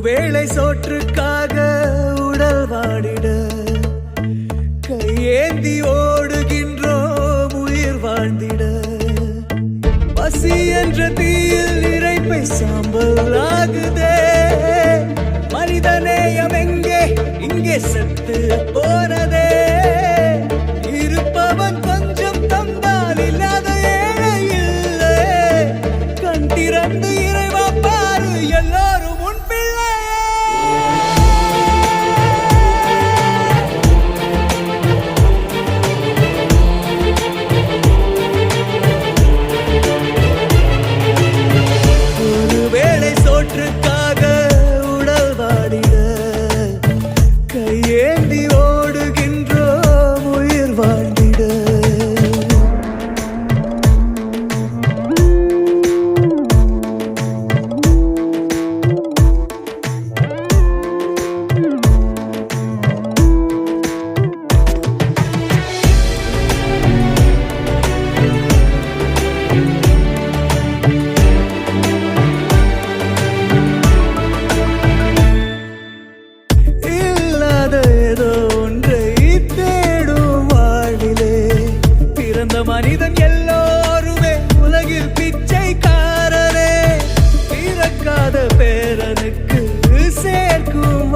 வேளை சோற்றுக்காக உடல் வாடிட கையேந்தி ஓடுகின்றோம் உயிர் வாழ்ந்திட. பசி என்ற தீயில் இறைப்பை சாம்பல் ஆகுதே. மனிதநேயம் எங்கே இங்கே செத்து போனதே. இருப்பவன் கொஞ்சம் தந்தால் இல்லாத ஏழை இல்லை. கண் திறந்து இறைவா பாரு எல்லாரும் உன் பிள்ளையே. ஒரு வேளை சோற்றுக்காக உடல் வாடிட கையேந்தி ஓடுகின்றோம் உயிர் வாழ்ந்திட. இல்லாத ஏதோ ஒன்றை தேடும் வாழ்விலே பிறந்த மனிதன் எல்லோருமே உலகில் பிச்சைக்காரரே. பிறக்காத பேரனுக்கு சேர்க்கும்